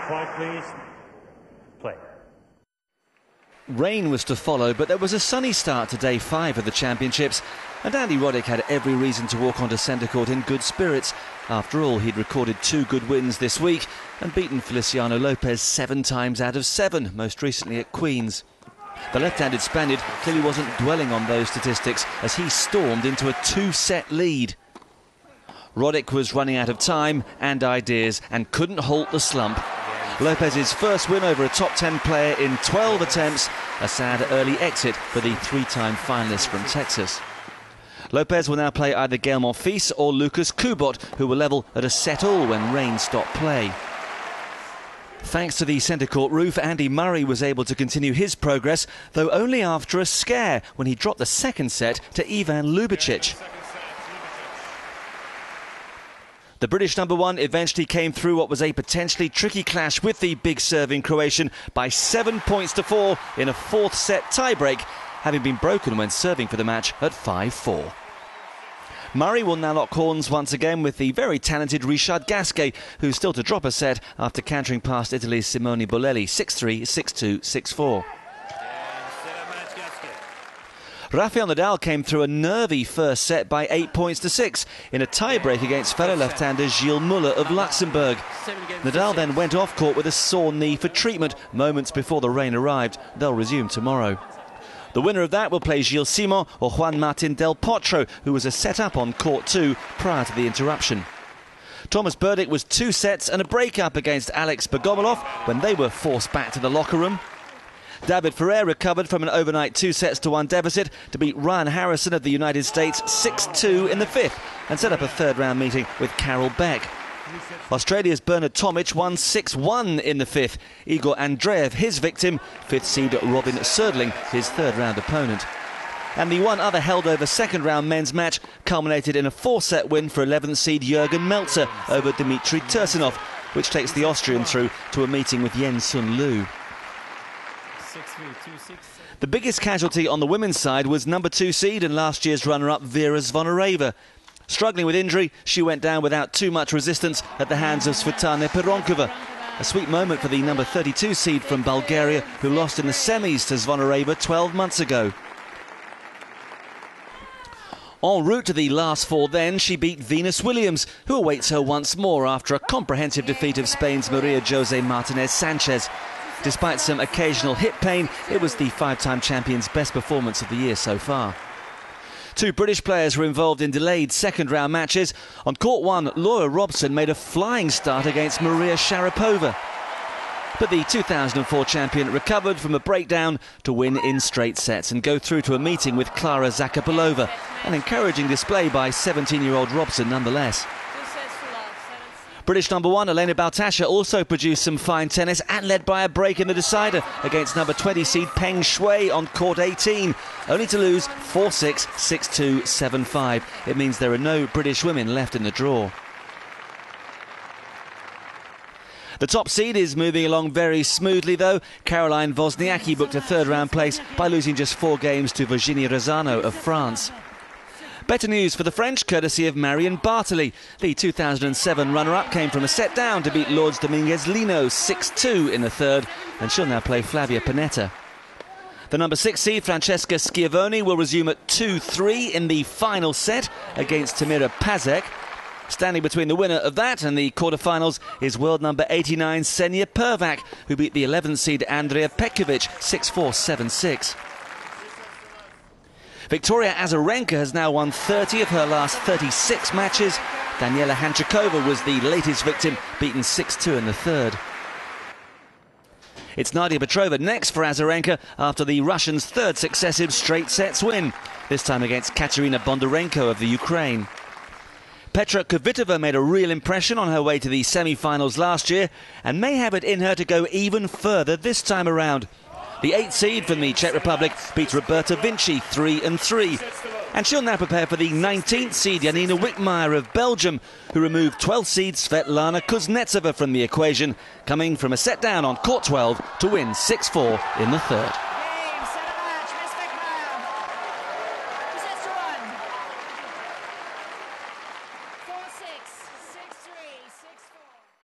Quiet, please. Play. Rain was to follow, but there was a sunny start to day 5 of the championships, and Andy Roddick had every reason to walk onto centre court in good spirits. After all, he'd recorded 2 good wins this week and beaten Feliciano Lopez 7 times out of 7, most recently at Queen's. The left-handed Spaniard clearly wasn't dwelling on those statistics as he stormed into a 2-set lead. Roddick was running out of time and ideas and couldn't halt the slump. Lopez's first win over a top 10 player in 12 attempts, a sad early exit for the 3-time finalist from Texas. Lopez will now play either Gael Monfils or Lucas Kubot, who were level at a set-all when rain stopped play. Thanks to the centre court roof, Andy Murray was able to continue his progress, though only after a scare when he dropped the second set to Ivan Lubicic. The British number 1 eventually came through what was a potentially tricky clash with the big serving Croatian by 7 points to 4 in a 4th set tiebreak, having been broken when serving for the match at 5-4. Murray will now lock horns once again with the very talented Richard Gasquet, who's still to drop a set after cantering past Italy's Simone Bolelli 6-3, 6-2, 6-4. Rafael Nadal came through a nervy first set by 8 points to 6 in a tiebreak against fellow left-hander Gilles Muller of Luxembourg. Nadal then went off court with a sore knee for treatment moments before the rain arrived. They'll resume tomorrow. The winner of that will play Gilles Simon or Juan Martin Del Potro, who was a set up on court 2 prior to the interruption. Thomas Berdych was 2 sets and a break-up against Alex Bogomolov when they were forced back to the locker room. David Ferrer recovered from an overnight 2-1 deficit to beat Ryan Harrison of the United States 6-2 in the 5th and set up a third-round meeting with Carol Beck. Australia's Bernard Tomic won 6-1 in the 5th. Igor Andreev, his victim, 5th seed Robin Söderling, his third-round opponent. And the one other held-over second-round men's match culminated in a 4-set win for 11th seed Jürgen Melzer over Dmitry Tursunov, which takes the Austrian through to a meeting with Yen Sun Liu. The biggest casualty on the women's side was number 2 seed and last year's runner-up Vera Zvonareva. Struggling with injury, she went down without too much resistance at the hands of Svetlana Pironkova. A sweet moment for the number 32 seed from Bulgaria, who lost in the semis to Zvonareva 12 months ago. En route to the last 4 then, she beat Venus Williams, who awaits her once more after a comprehensive defeat of Spain's Maria Jose Martinez Sanchez. Despite some occasional hip pain, it was the 5-time champion's best performance of the year so far. 2 British players were involved in delayed second-round matches. On court 1, Laura Robson made a flying start against Maria Sharapova. But the 2004 champion recovered from a breakdown to win in straight sets and go through to a meeting with Klara Zakopalova. An encouraging display by 17-year-old Robson nonetheless. British number 1 Elena Baltasha also produced some fine tennis and led by a break in the decider against number 20 seed Peng Shuai on court 18, only to lose 4-6, 6-2, 7-5. It means there are no British women left in the draw. The top seed is moving along very smoothly though. Caroline Wozniacki booked a third-round place by losing just 4 games to Virginie Razzano of France. Better news for the French, courtesy of Marion Bartoli. The 2007 runner-up came from a set down to beat Lourdes Dominguez-Lino 6-2 in the 3rd, and she'll now play Flavia Pennetta. The number 6 seed, Francesca Schiavone, will resume at 2-3 in the final set against Tamira Pazek. Standing between the winner of that and the quarterfinals is world number 89 Senja Pervac, who beat the 11th seed Andrea Petkovic 6-4, 7-6. Victoria Azarenka has now won 30 of her last 36 matches. Daniela Hanchikova was the latest victim, beaten 6-2 in the 3rd. It's Nadia Petrova next for Azarenka after the Russians' 3rd successive straight sets win, this time against Katerina Bondarenko of the Ukraine. Petra Kvitova made a real impression on her way to the semi-finals last year and may have it in her to go even further this time around. The 8th seed from the Czech Republic beats Roberta Vinci 3-3. And she'll now prepare for the 19th seed Janina Wickmeyer of Belgium, who removed 12th seed Svetlana Kuznetsova from the equation, coming from a set down on court 12 to win 6-4 in the 3rd.